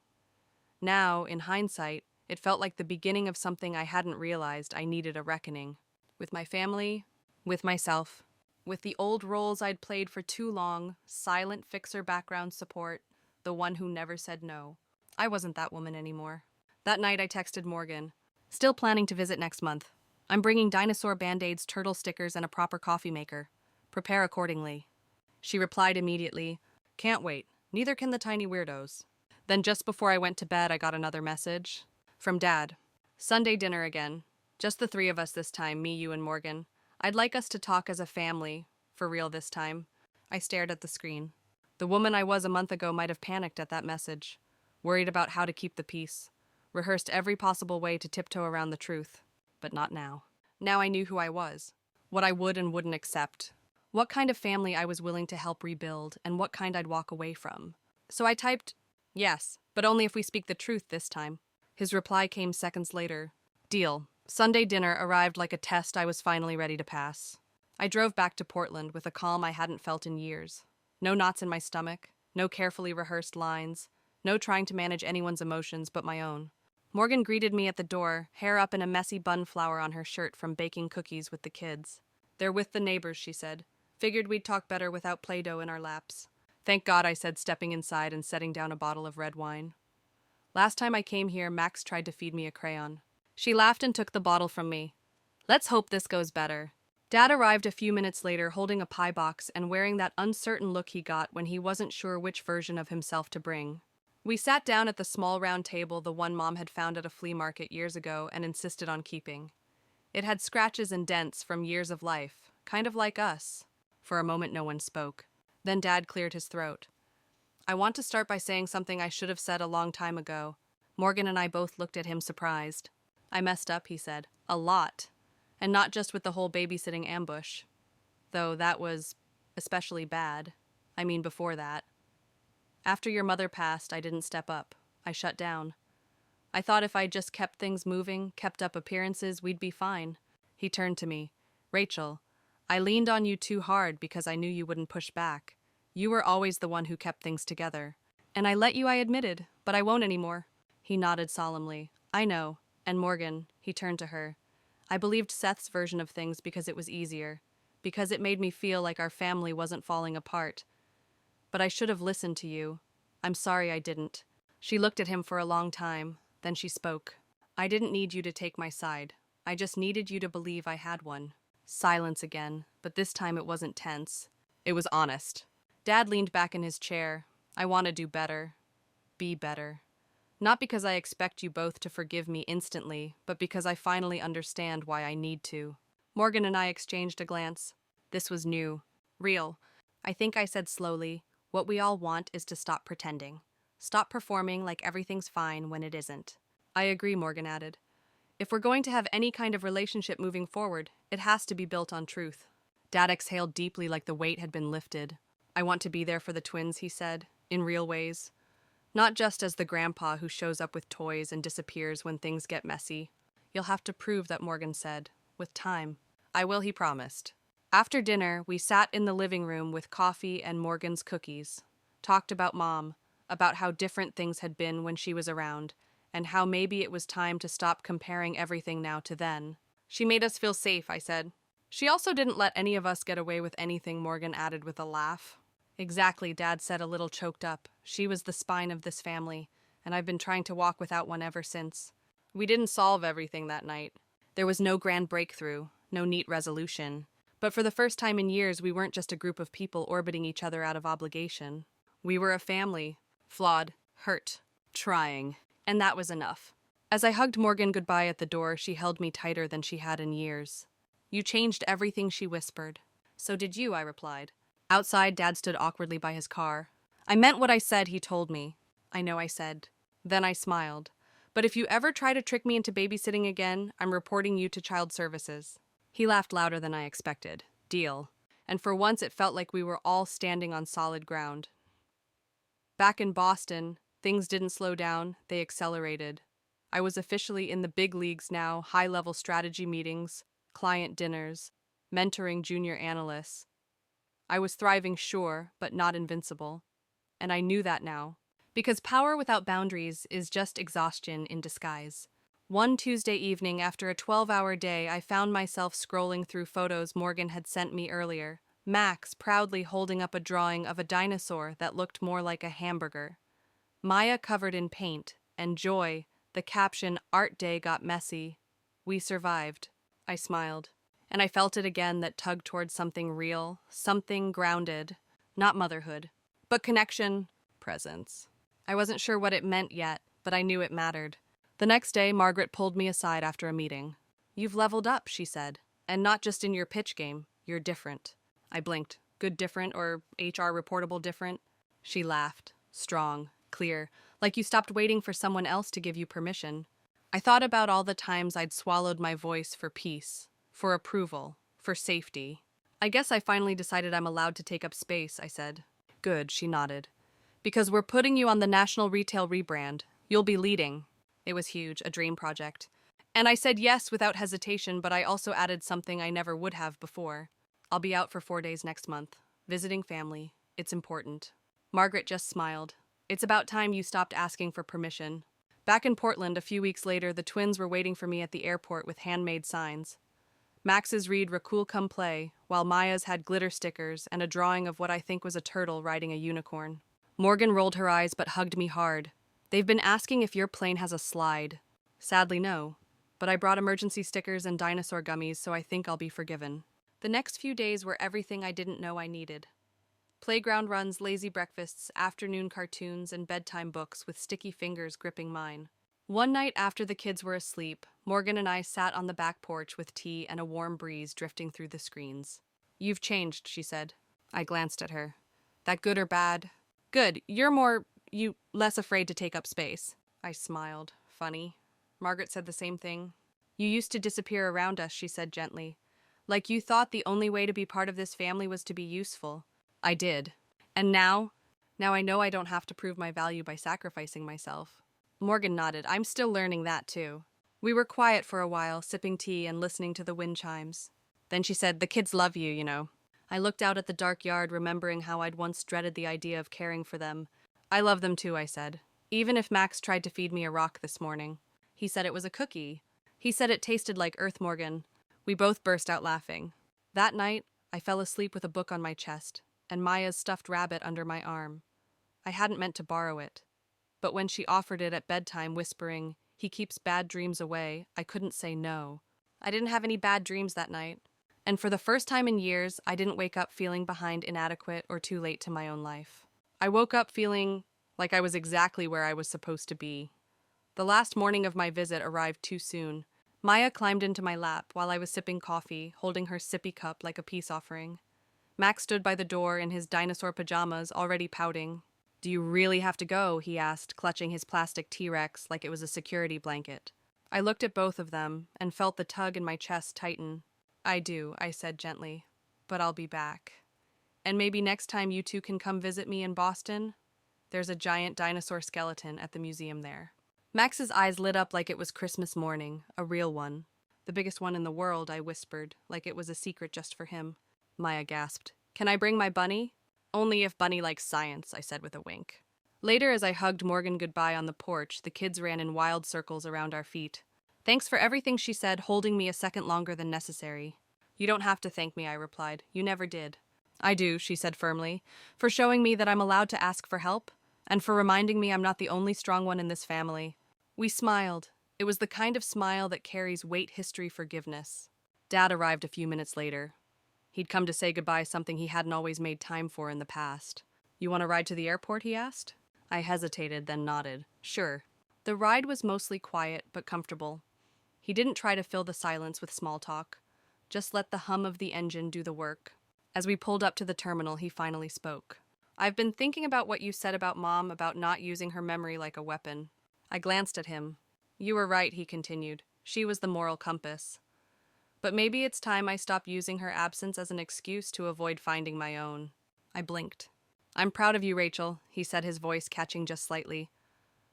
Now, in hindsight, it felt like the beginning of something I hadn't realized I needed a reckoning. With my family, with myself, with the old roles I'd played for too long, silent fixer background support, the one who never said no. I wasn't that woman anymore. That night I texted Morgan. Still planning to visit next month. I'm bringing dinosaur band-aids, turtle stickers, and a proper coffee maker. Prepare accordingly. She replied immediately, can't wait. Neither can the tiny weirdos. Then just before I went to bed, I got another message. From Dad. Sunday dinner again. Just the three of us this time, me, you, and Morgan. I'd like us to talk as a family, for real this time. I stared at the screen. The woman I was a month ago might have panicked at that message, worried about how to keep the peace, rehearsed every possible way to tiptoe around the truth. But not now. Now I knew who I was, what I would and wouldn't accept, what kind of family I was willing to help rebuild, and what kind I'd walk away from. So I typed, yes, but only if we speak the truth this time. His reply came seconds later. Deal. Sunday dinner arrived like a test I was finally ready to pass. I drove back to Portland with a calm I hadn't felt in years. No knots in my stomach, no carefully rehearsed lines, no trying to manage anyone's emotions but my own. Morgan greeted me at the door, hair up in a messy bun flower on her shirt from baking cookies with the kids. They're with the neighbors, she said. Figured we'd talk better without Play-Doh in our laps. Thank God, I said, stepping inside and setting down a bottle of red wine. Last time I came here, Max tried to feed me a crayon. She laughed and took the bottle from me. Let's hope this goes better. Dad arrived a few minutes later holding a pie box and wearing that uncertain look he got when he wasn't sure which version of himself to bring. We sat down at the small round table the one Mom had found at a flea market years ago and insisted on keeping. It had scratches and dents from years of life, kind of like us. For a moment no one spoke. Then Dad cleared his throat. I want to start by saying something I should have said a long time ago. Morgan and I both looked at him surprised. I messed up, he said. A lot. And not just with the whole babysitting ambush. Though that was especially bad. I mean, before that. After your mother passed, I didn't step up. I shut down. I thought if I just kept things moving, kept up appearances, we'd be fine. He turned to me. Rachel, I leaned on you too hard because I knew you wouldn't push back. You were always the one who kept things together. And I let you, I admitted, but I won't anymore. He nodded solemnly. I know. And Morgan, he turned to her. I believed Seth's version of things because it was easier, because it made me feel like our family wasn't falling apart. But I should have listened to you. I'm sorry I didn't. She looked at him for a long time, then she spoke. I didn't need you to take my side. I just needed you to believe I had one. Silence again, but this time it wasn't tense. It was honest. Dad leaned back in his chair. I want to do better. Be better. Not because I expect you both to forgive me instantly, but because I finally understand why I need to. Morgan and I exchanged a glance. This was new. Real. I think I said slowly, what we all want is to stop pretending. Stop performing like everything's fine when it isn't. I agree, Morgan added. If we're going to have any kind of relationship moving forward, it has to be built on truth. Dad exhaled deeply like the weight had been lifted. I want to be there for the twins, he said, in real ways. Not just as the grandpa who shows up with toys and disappears when things get messy. You'll have to prove that, Morgan said, with time. I will, he promised. After dinner, we sat in the living room with coffee and Morgan's cookies. Talked about Mom, about how different things had been when she was around, and how maybe it was time to stop comparing everything now to then. She made us feel safe, I said. She also didn't let any of us get away with anything, Morgan added with a laugh. Exactly, Dad said, a little choked up. She was the spine of this family, and I've been trying to walk without one ever since. We didn't solve everything that night. There was no grand breakthrough, no neat resolution. But for the first time in years, we weren't just a group of people orbiting each other out of obligation. We were a family. Flawed, hurt, trying. And that was enough. As I hugged Morgan goodbye at the door, she held me tighter than she had in years. You changed everything, she whispered. So did you, I replied. Outside, Dad stood awkwardly by his car. I meant what I said, he told me. I know, I said. Then I smiled. But if you ever try to trick me into babysitting again, I'm reporting you to child services. He laughed louder than I expected. Deal. And for once it felt like we were all standing on solid ground. Back in Boston, things didn't slow down, they accelerated. I was officially in the big leagues now, high-level strategy meetings, client dinners, mentoring junior analysts. I was thriving, sure, but not invincible. And I knew that now. Because power without boundaries is just exhaustion in disguise. One Tuesday evening, after a 12-hour day, I found myself scrolling through photos Morgan had sent me earlier. Max proudly holding up a drawing of a dinosaur that looked more like a hamburger. Maya covered in paint, and Joy, the caption, "Art Day got messy. We survived." I smiled. And I felt it again, that tug towards something real, something grounded. Not motherhood, but connection, presence. I wasn't sure what it meant yet, but I knew it mattered. The next day, Margaret pulled me aside after a meeting. "You've leveled up," she said. "And not just in your pitch game. You're different." I blinked. Good different, or HR reportable different? She laughed. Strong, clear, like you stopped waiting for someone else to give you permission. I thought about all the times I'd swallowed my voice for peace, for approval, for safety. "I guess I finally decided I'm allowed to take up space," I said. "Good," she nodded. "Because we're putting you on the national retail rebrand. You'll be leading." It was huge, a dream project. And I said yes without hesitation, but I also added something I never would have before. "I'll be out for 4 days next month, visiting family. It's important." Margaret just smiled. "It's about time you stopped asking for permission." Back in Portland, a few weeks later, the twins were waiting for me at the airport with handmade signs. Max's read "Rakul Come Play," while Maya's had glitter stickers and a drawing of what I think was a turtle riding a unicorn. Morgan rolled her eyes but hugged me hard. "They've been asking if your plane has a slide." Sadly, no. But I brought emergency stickers and dinosaur gummies, so I think I'll be forgiven. The next few days were everything I didn't know I needed. Playground runs, lazy breakfasts, afternoon cartoons, and bedtime books with sticky fingers gripping mine. One night after the kids were asleep, Morgan and I sat on the back porch with tea and a warm breeze drifting through the screens. "You've changed," she said. I glanced at her. "That good or bad?" "Good. You're less afraid to take up space." I smiled. Funny. Margaret said the same thing. "You used to disappear around us," she said gently. "Like you thought the only way to be part of this family was to be useful." I did. "And now I know I don't have to prove my value by sacrificing myself." Morgan nodded. "I'm still learning that too." We were quiet for a while, sipping tea and listening to the wind chimes. Then she said, "The kids love you, you know." I looked out at the dark yard, remembering how I'd once dreaded the idea of caring for them. "I love them too," I said. "Even if Max tried to feed me a rock this morning." He said it was a cookie. He said it tasted like Earth, Morgan. We both burst out laughing. That night, I fell asleep with a book on my chest and Maya's stuffed rabbit under my arm. I hadn't meant to borrow it. But when she offered it at bedtime, whispering, "He keeps bad dreams away," I couldn't say no. I didn't have any bad dreams that night. And for the first time in years, I didn't wake up feeling behind, inadequate, or too late to my own life. I woke up feeling like I was exactly where I was supposed to be. The last morning of my visit arrived too soon. Maya climbed into my lap while I was sipping coffee, holding her sippy cup like a peace offering. Max stood by the door in his dinosaur pajamas, already pouting. "Do you really have to go?" he asked, clutching his plastic T-Rex like it was a security blanket. I looked at both of them and felt the tug in my chest tighten. "I do," I said gently, "but I'll be back. And maybe next time you two can come visit me in Boston." There's a giant dinosaur skeleton at the museum there. Max's eyes lit up like it was Christmas morning, a real one. "The biggest one in the world," I whispered, like it was a secret just for him. Maya gasped. "Can I bring my bunny?" "Only if Bunny likes science," I said with a wink. Later, as I hugged Morgan goodbye on the porch, the kids ran in wild circles around our feet. "Thanks for everything," she said, holding me a second longer than necessary. "You don't have to thank me," I replied. "You never did." "I do," she said firmly, "for showing me that I'm allowed to ask for help, and for reminding me I'm not the only strong one in this family." We smiled. It was the kind of smile that carries weight, history, forgiveness. Dad arrived a few minutes later. He'd come to say goodbye, something he hadn't always made time for in the past. You want to ride to the airport, he asked. I hesitated, then nodded. Sure. The ride was mostly quiet, but comfortable. He didn't try to fill the silence with small talk. Just let the hum of the engine do the work. As we pulled up to the terminal, he finally spoke. I've been thinking about what you said about Mom, about not using her memory like a weapon. I glanced at him. You were right, he continued. She was the moral compass. But maybe it's time I stop using her absence as an excuse to avoid finding my own. I blinked. I'm proud of you, Rachel, he said, his voice catching just slightly.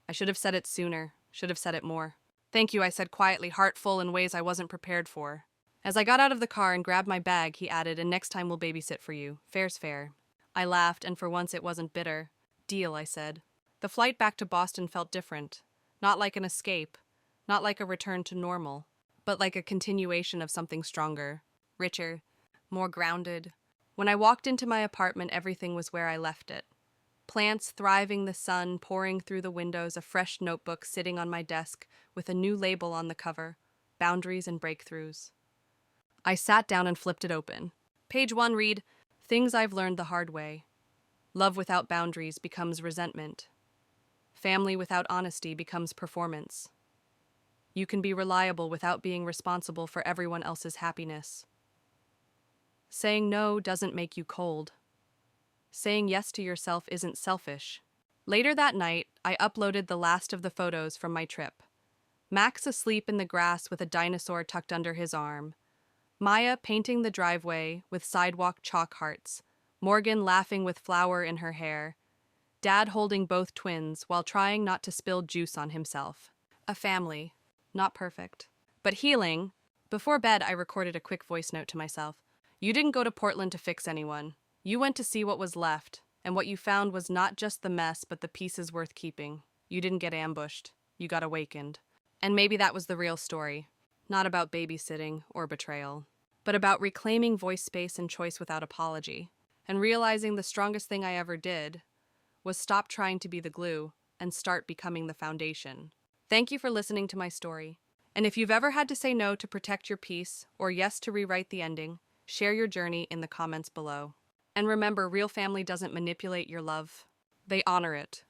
I should have said it sooner, should have said it more. Thank you, I said quietly, heart full in ways I wasn't prepared for. As I got out of the car and grabbed my bag, he added, and next time we'll babysit for you. Fair's fair. I laughed, and for once it wasn't bitter. Deal, I said. The flight back to Boston felt different. Not like an escape, not like a return to normal, but like a continuation of something stronger, richer, more grounded. When I walked into my apartment, everything was where I left it. Plants thriving, the sun pouring through the windows, a fresh notebook sitting on my desk with a new label on the cover, Boundaries and Breakthroughs. I sat down and flipped it open. Page 1 read, Things I've learned the hard way. Love without boundaries becomes resentment. Family without honesty becomes performance. You can be reliable without being responsible for everyone else's happiness. Saying no doesn't make you cold. Saying yes to yourself isn't selfish. Later that night, I uploaded the last of the photos from my trip. Max asleep in the grass with a dinosaur tucked under his arm. Maya painting the driveway with sidewalk chalk hearts. Morgan laughing with flour in her hair. Dad holding both twins while trying not to spill juice on himself. A family. Not perfect. But healing. Before bed, I recorded a quick voice note to myself. You didn't go to Portland to fix anyone. You went to see what was left, and what you found was not just the mess, but the pieces worth keeping. You didn't get ambushed. You got awakened. And maybe that was the real story. Not about babysitting or betrayal, but about reclaiming voice space and choice without apology, and realizing the strongest thing I ever did was stop trying to be the glue and start becoming the foundation. Thank you for listening to my story. And if you've ever had to say no to protect your peace or yes to rewrite the ending, share your journey in the comments below. And remember, real family doesn't manipulate your love. They honor it.